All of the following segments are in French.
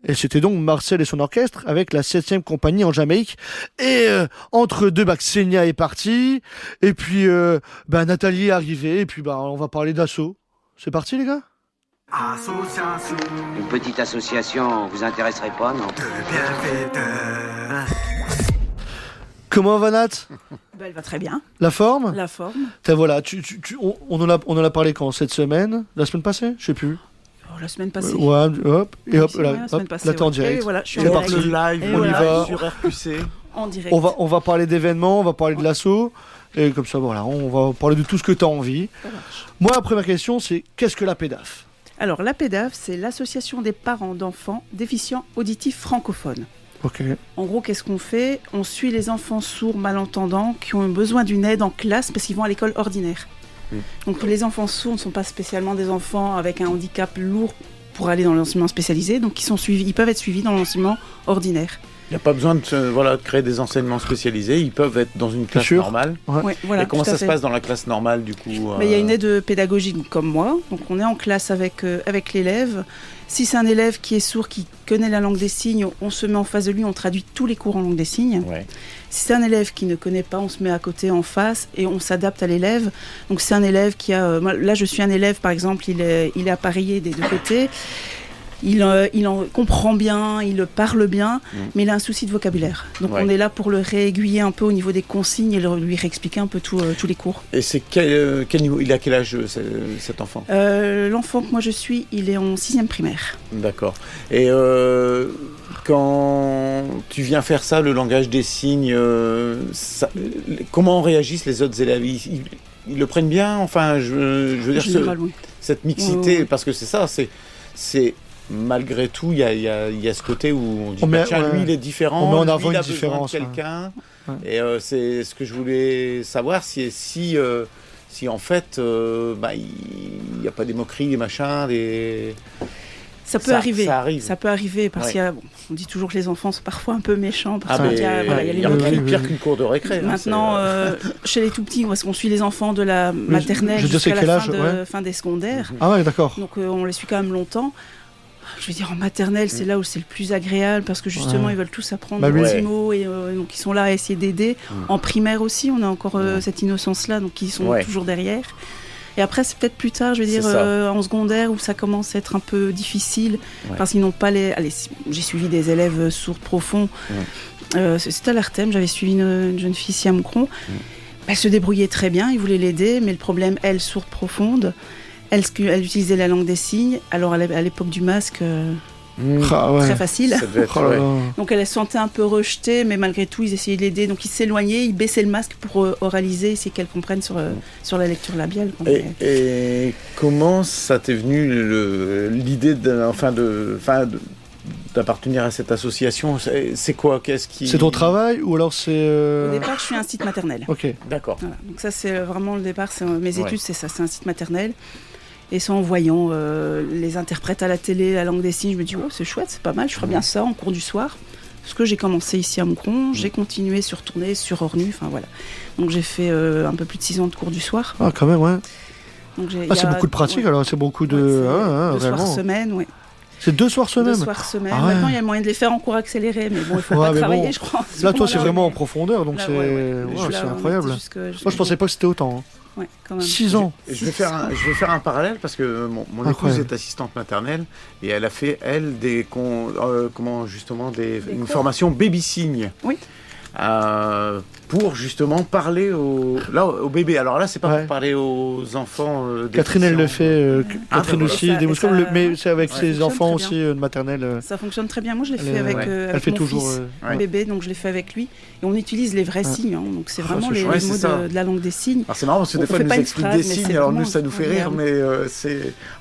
Et c'était donc Marcel et son orchestre avec la 7e compagnie en Jamaïque. Et entre deux, Xenia est partie. Et puis, Nathalie est arrivée. Et puis, on va parler d'assaut. C'est parti, les gars? Association Une petite association vous intéresserait pas, non? de bienfaiteurs. Comment va Nat? Elle va très bien. La forme? La forme. Voilà, on en a parlé quand? Cette semaine? La semaine passée? Je sais plus. La semaine passée. Ouais, hop, et hop, La là, semaine hop, passée, là t'es en direct. Et voilà, je suis C'est en parti. direct. Le live, Et on y va. sur RQC. En direct. On va parler d'événements, on va parler de l'assaut. Et comme ça, voilà, on va parler de tout ce que tu as envie. Ça marche. Moi, la première question, c'est qu'est-ce que la PEDAF? Alors, la PEDAF, c'est l'association des parents d'enfants déficients auditifs francophones. Ok. En gros, qu'est-ce qu'on fait? On suit les enfants sourds, malentendants, qui ont besoin d'une aide en classe parce qu'ils vont à l'école ordinaire. Donc, les enfants sourds ne sont pas spécialement des enfants avec un handicap lourd pour aller dans l'enseignement spécialisé, donc ils peuvent être suivis dans l'enseignement ordinaire. Il n'y a pas besoin de créer des enseignements spécialisés, ils peuvent être dans une classe sûr. normale. Ouais, voilà, Et comment tout à ça fait. se passe dans la classe normale du coup Mais il y a une aide pédagogique comme moi, donc on est en classe avec l'élève. Si c'est un élève qui est sourd, qui connaît la langue des signes, on se met en face de lui, on traduit tous les cours en langue des signes. Ouais. Si c'est un élève qui ne connaît pas, on se met à côté en face et on s'adapte à l'élève. Donc c'est un élève qui a... moi, là je suis un élève par exemple, il est appareillé des deux côtés. Il en comprend bien, il parle bien, mais il a un souci de vocabulaire. Donc on est là pour le réaiguiller un peu au niveau des consignes et lui réexpliquer un peu tous les cours. Et c'est quel niveau? Il a quel âge cet enfant? L'enfant que moi je suis, il est en 6e primaire. D'accord. Et quand tu viens faire ça, le langage des signes, comment réagissent les autres élèves? Ils le prennent bien? Enfin, je veux dire, Général, oui. cette mixité, Ouais. parce que c'est ça, c'est malgré tout, il y a ce côté où on dit, lui, il est différent, on met en lui, avant il a une différence, besoin de quelqu'un. Ouais. Et c'est ce que je voulais savoir, si en fait, il n'y a pas des moqueries, des machins, des... Ça peut arriver. Ça peut arriver parce Ouais. qu'il y a, on dit toujours que les enfants sont parfois un peu méchants. Parce mais qu'il y a, voilà, il y a il les y a moqueries. pire qu'une cour de récré. Maintenant, chez les tout petits, parce qu'on suit les enfants de la maternelle je veux dire, c'est jusqu'à quel la âge, fin des secondaires. Ah ouais, d'accord. Donc on les suit quand même longtemps. Je veux dire, en maternelle, c'est là où c'est le plus agréable parce que justement, Ouais. ils veulent tous apprendre Bah des oui. petits mots et donc ils sont là à essayer d'aider. En primaire aussi, on a encore cette innocence-là, donc ils sont toujours derrière. Et après, c'est peut-être plus tard, je veux dire, en secondaire, où ça commence à être un peu difficile, parce qu'ils n'ont pas les... Allez, j'ai suivi des élèves sourds profonds. C'était à l'Artem, j'avais suivi une jeune fille ici à Moucron. Elle se débrouillait très bien, ils voulaient l'aider, mais le problème, elle, sourde profonde, elle utilisait la langue des signes. Alors, à l'époque du masque... Ah ouais. Très facile. Ça devait être, Oh là là. Donc elle se sentait un peu rejetée, mais malgré tout, ils essayaient de l'aider. Donc ils s'éloignaient, ils baissaient le masque pour oraliser, essayer qu'elle comprenne sur la lecture labiale. Et comment ça t'est venu l'idée d'appartenir à cette association? C'est quoi? Qu'est-ce qui... C'est ton travail ou alors c'est... Au départ, je suis un site maternel. Ok. D'accord. Voilà. Donc ça, c'est vraiment le départ. Mes études, c'est ça, c'est un site maternel. Et ça, en voyant les interprètes à la télé, la langue des signes, je me dis, oh, c'est chouette, c'est pas mal, je ferais bien ça en cours du soir. Parce que j'ai commencé ici à Moucron, j'ai continué sur Tournai, sur Ornu, enfin voilà. Donc j'ai fait un peu plus de 6 ans de cours du soir. Ah, quand même, ouais. Donc, c'est beaucoup de pratique, alors, c'est beaucoup de... deux vraiment. soirs semaine, oui. C'est 2 soirs semaine? 2 soirs semaine. Ah ouais. Maintenant, il y a moyen de les faire en cours accéléré, mais bon, il faut pas mais travailler, bon. je crois. Là, toi, c'est Voilà, vraiment en mais- profondeur, donc Là, c'est Là, c'est on incroyable. était jusque- Moi, je pensais pas que c'était autant. Hein. Ouais, quand même. 6 ans. Je vais faire un parallèle parce que mon épouse Incroyable. est assistante maternelle et elle a fait, elle, une formation baby signe. Oui. Pour justement parler au bébé. Alors là, c'est pas Ouais. pour parler aux enfants. Catherine, elle le fait. Catherine voilà. aussi, Et ça- des et mouscles, ça- mais c'est avec ça ses fonctionne enfants très aussi de maternelle. Ça fonctionne très bien. Moi, je l'ai Elle fait est- avec, elle avec fait mon toujours, fils, ouais. bébé, donc je l'ai fait avec lui. Et on utilise les vrais signes, hein, donc c'est vraiment c'est les chouette, mots c'est ça. de la langue des signes. Alors c'est marrant parce que On des fois fait elle pas nous une explique phrase, des mais signes, c'est alors nous vraiment ça nous fait rire, agréable. mais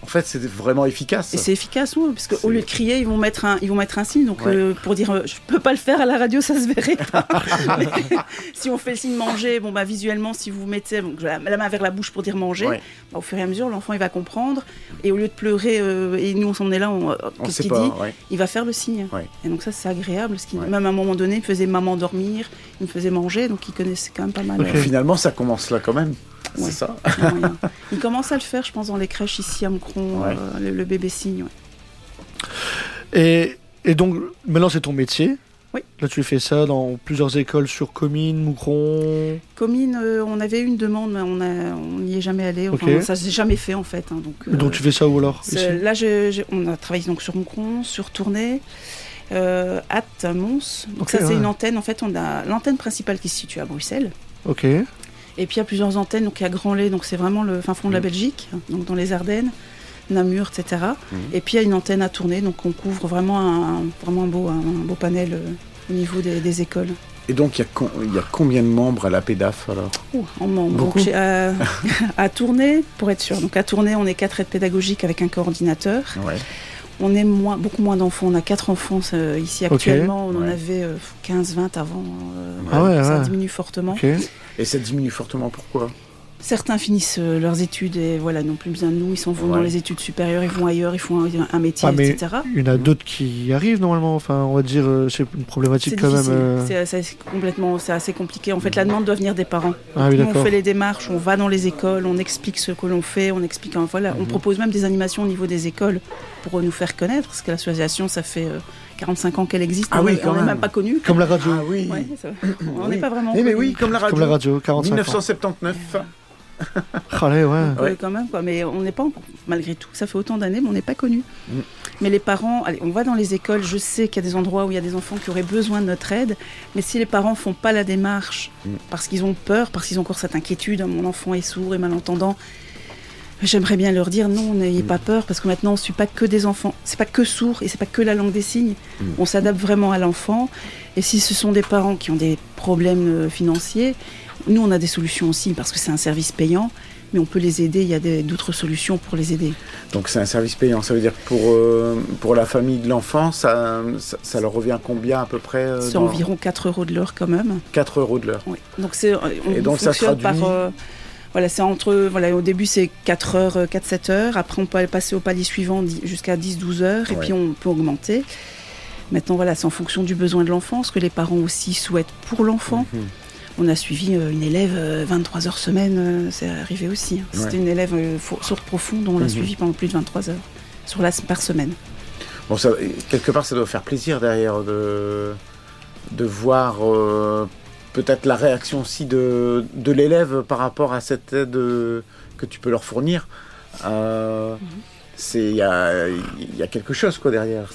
en fait c'est vraiment efficace. Et c'est efficace, oui, parce qu'au C'est- lieu de crier, ils vont mettre un signe. Donc Ouais. pour dire, je peux pas le faire à la radio, ça se verrait pas. Mais si on fait le signe manger, bon bah visuellement, si vous mettez la main vers la bouche pour dire manger, Ouais. bah, au fur et à mesure, l'enfant il va comprendre. Et au lieu de pleurer, et nous on s'en est là, On qu'est-ce sait qu'il pas. dit Ouais. Il va faire le signe. Ouais. Et donc ça c'est agréable, parce qu'il Ouais. même à un moment donné, il me faisait maman dormir, il me faisait manger, donc il connaissait quand même pas mal. Ok. Finalement ça commence là quand même. Ouais. C'est ça. Le moyen. Il commence à le faire, je pense, dans les crèches ici à Moucron, Ouais. le bébé signe. Ouais. Et Et donc, maintenant, c'est ton métier. Oui. Là, tu fais ça dans plusieurs écoles sur Comines, Moucron. Comines, on avait une demande, mais on n'y est jamais allé. Enfin, ça s'est jamais fait en fait. Hein, donc tu fais ça où alors ici ? Là, on a travaillé donc sur Moucron, sur Tournai, Ath, Mons. Donc ça, c'est une antenne. En fait, on a l'antenne principale qui se situe à Bruxelles. Ok. Et puis il y a plusieurs antennes. Donc il y a Grand-Lay, donc c'est vraiment le fin fond de la Belgique, donc dans les Ardennes, Namur, etc. Et puis il y a une antenne à Tournai, donc on couvre vraiment un beau panel au niveau des écoles. Et donc, il y a combien de membres à la PEDAF alors ? En membres. Donc, à Tournai, pour être sûr. Donc, à Tournai, on est 4 aides pédagogiques avec un coordinateur. Ouais. On est beaucoup moins d'enfants. On a 4 enfants ici actuellement. On en avait 15-20 avant. Ça diminue fortement. Et ça diminue fortement, pourquoi ? Certains finissent leurs études et voilà, n'ont plus besoin de nous. Ils s'en vont dans les études supérieures, ils vont ailleurs, ils font un métier, etc. Il y en a d'autres qui arrivent normalement. Enfin, on va dire, c'est une problématique quand même. C'est assez compliqué. En fait, la demande doit venir des parents. Ah, oui, on fait les démarches, on va dans les écoles, on explique ce que l'on fait, on explique. On propose même des animations au niveau des écoles pour nous faire connaître, parce que l'association, ça fait 45 ans qu'elle existe. On n'est même pas connu. Comme la radio. Ah oui. Ouais, on n'est pas vraiment. Mais oui, comme la radio. Comme la radio, 45 1979. Allez, quand même, quoi. Mais on n'est pas, malgré tout, ça fait autant d'années, mais on n'est pas connus. Mais les parents, on va dans les écoles, je sais qu'il y a des endroits où il y a des enfants qui auraient besoin de notre aide, mais si les parents font pas la démarche, parce qu'ils ont peur, parce qu'ils ont encore cette inquiétude, mon enfant est sourd et malentendant, j'aimerais bien leur dire non, n'ayez pas peur, parce que maintenant on ne suit pas que des enfants, c'est pas que sourd et c'est pas que la langue des signes, on s'adapte vraiment à l'enfant, et si ce sont des parents qui ont des problèmes financiers, nous, on a des solutions aussi, parce que c'est un service payant, mais on peut les aider, il y a d'autres solutions pour les aider. Donc c'est un service payant, ça veut dire que pour la famille de l'enfant, ça leur revient combien à peu près C'est environ 4 € de l'heure quand même. 4 € de l'heure. Oui. Donc et donc ça se traduit c'est au début c'est 4 heures, 4-7 heures, après on peut aller passer au palier suivant jusqu'à 10-12 heures, et puis on peut augmenter. Maintenant c'est en fonction du besoin de l'enfant, ce que les parents aussi souhaitent pour l'enfant. On a suivi une élève 23 heures semaine, c'est arrivé aussi. C'était une élève sourde profonde, on l'a suivie pendant plus de 23 heures par semaine. Bon, quelque part, ça doit faire plaisir derrière de voir peut-être la réaction aussi de l'élève par rapport à cette aide que tu peux leur fournir. Il y a quelque chose derrière.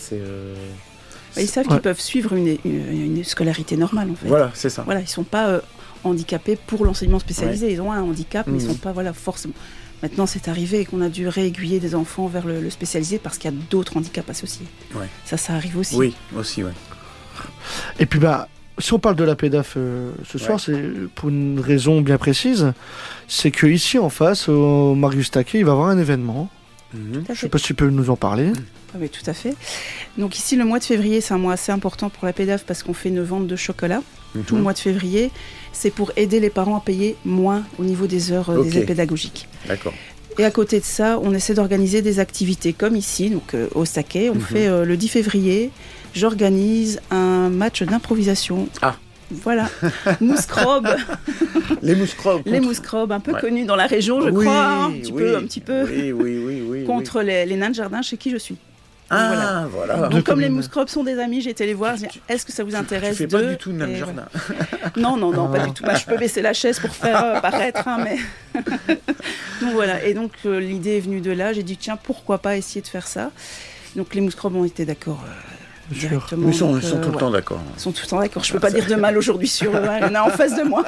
Ils savent qu'ils peuvent suivre une scolarité normale, en fait. Voilà, c'est ça. Voilà, ils ne sont pas handicapés pour l'enseignement spécialisé. Ils ont un handicap, mais ils ne sont pas forcément... Maintenant, c'est arrivé qu'on a dû réaiguiller des enfants vers le spécialisé parce qu'il y a d'autres handicaps associés. Ouais. Ça arrive aussi. Oui, aussi, oui. Et puis, si on parle de la PEDAF ce soir, c'est pour une raison bien précise. C'est qu'ici, en face, au Marius Taquet, il va y avoir un événement. Je ne sais pas si tu peux nous en parler. Oui, tout à fait. Donc ici, le mois de février, c'est un mois assez important pour la PEDAF parce qu'on fait une vente de chocolat. Tout le mois de février, c'est pour aider les parents à payer moins au niveau des heures des aides pédagogiques. D'accord. Et à côté de ça, on essaie d'organiser des activités comme ici, donc au Staquet. On fait le 10 février, j'organise un match d'improvisation. Ah. Voilà, Mouscrobe. Les Mouscrobes. Les Mouscrobes, un peu connus dans la région, je crois, un petit peu. Oui. Contre les nains de jardin chez qui je suis. Ah, voilà. Donc, comme les Mouscrobes sont des amis, j'ai été les voir. Est-ce que ça vous intéresse? Tu fais pas du tout de nains de jardin. Non, pas du tout. Je peux baisser la chaise pour faire paraître, mais. Donc voilà. Et donc l'idée est venue de là. J'ai dit tiens, pourquoi pas essayer de faire ça. Donc les Mouscrobes ont été d'accord. Directement. Ils sont tout le temps d'accord. Ils sont tout le temps d'accord. Je peux pas dire de mal aujourd'hui sur eux. Il y en a en face de moi.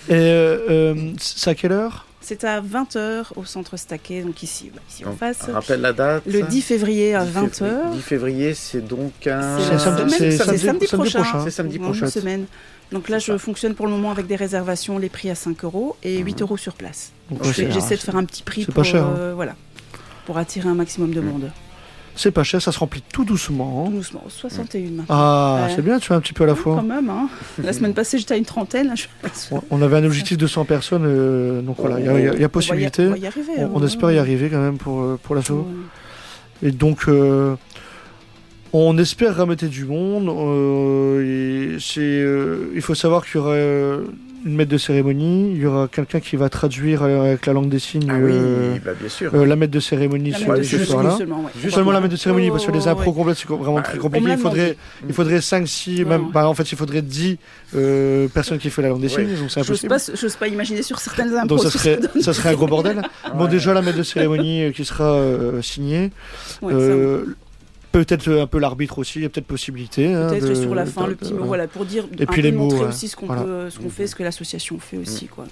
Et c'est à quelle heure? C'est à 20h au centre Staquet, donc ici en face. Rappelle la date. Le 10 février à 20h. 10 février, c'est donc c'est samedi prochain. C'est samedi prochain. Une semaine. Donc là, je fonctionne pour le moment avec des réservations, les prix à 5 € et 8 € sur place. J'essaie de faire un petit prix pour attirer un maximum de monde. C'est pas cher, ça se remplit tout doucement. Tout doucement, 61 maintenant. Ah, c'est bien, tu fais un petit peu à la fois. Quand même, hein. La semaine passée, j'étais à une trentaine. On avait un objectif de 100 personnes, donc voilà, il y a possibilité. On va y arriver. On espère y arriver quand même pour l'assaut. Et donc, on espère remettre du monde. Il faut savoir qu'il y aura une maître de cérémonie, il y aura quelqu'un qui va traduire avec la langue des signes Ah oui, bien sûr. la maître de cérémonie ce soir-là. Seulement la maître de cérémonie, parce que les impros complètes, c'est vraiment très compliqué. Il faudrait 5, 6, même. En fait, il faudrait 10 personnes qui font la langue des signes, donc c'est impossible. J'ose pas imaginer sur certaines impros. Donc ça serait un gros bordel. Bon, déjà, la maître de cérémonie qui sera signée. Peut-être un peu l'arbitre aussi, il y a peut-être possibilité. Peut-être sur la fin, le petit mot, voilà, pour dire, et puis les mots, montrer aussi ce qu'on fait, ce que l'association fait aussi, quoi.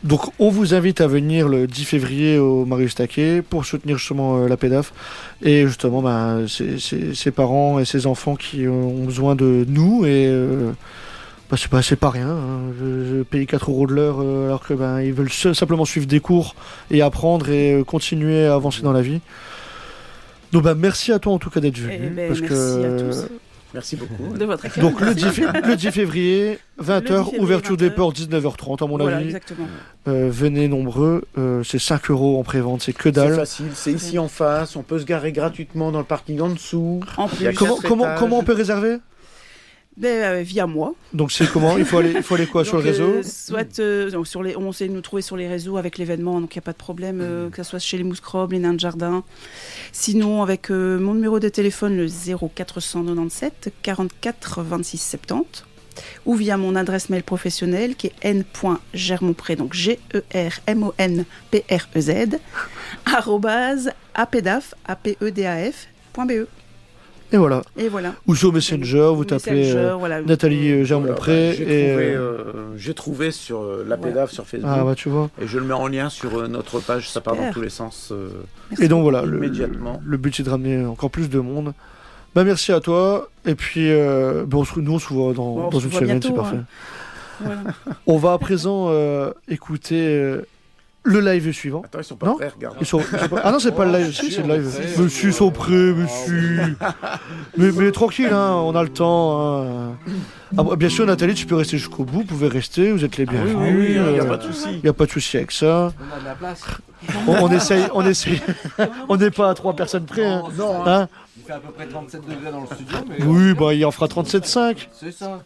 Donc on vous invite à venir le 10 février au Marius Taquet pour soutenir justement la PEDAF et justement ses parents et ses enfants qui ont besoin de nous et c'est pas rien. Je paye 4 € de l'heure alors que ils veulent simplement suivre des cours et apprendre et continuer à avancer dans la vie. Donc merci à toi en tout cas d'être venu. Merci à tous. Merci beaucoup. De votre accueil. Donc le 10 février, 20h, ouverture des portes 19h30 à mon avis. Exactement. Venez nombreux, c'est 5 € en prévente, c'est que dalle. C'est facile, c'est ici en face, on peut se garer gratuitement dans le parking en dessous. En plus. Comment on peut réserver ? Via moi. Donc c'est comment il faut aller quoi sur le réseau on sait nous trouver sur les réseaux avec l'événement, donc il n'y a pas de problème, que ce soit chez les Mouscrobes, les Nains de Jardin. Sinon, avec mon numéro de téléphone, le 0497 44 26 70, ou via mon adresse mail professionnelle qui est n.germonprez, donc GERMONPREZ, @apedaf.be. Et voilà. Ou sur Messenger, vous tapez Nathalie Germonprez. J'ai trouvé sur la PEDAF sur Facebook. Ah tu vois. Et je le mets en lien sur notre page, ça part dans tous les sens. Et donc voilà, immédiatement. Le but c'est de ramener encore plus de monde. Merci à toi. Et puis nous on se voit dans une semaine, c'est parfait. Voilà. On va à présent écouter le live suivant. Attends, ils sont pas prêts, regarde. Ah non, c'est pas le live. Si, c'est le live. Monsieur, ils sont prêts, monsieur. mais tranquille, on a le temps. Bien sûr, Nathalie, tu peux rester jusqu'au bout. Vous pouvez rester, vous êtes les bienvenus. Il n'y a pas de souci. Il n'y a pas de souci avec ça. On a de la place. On essaye. On n'est pas à 3 personnes près. Non, il fait à peu près 37 degrés dans le studio. Mais oui, il en fera 37,5. C'est ça.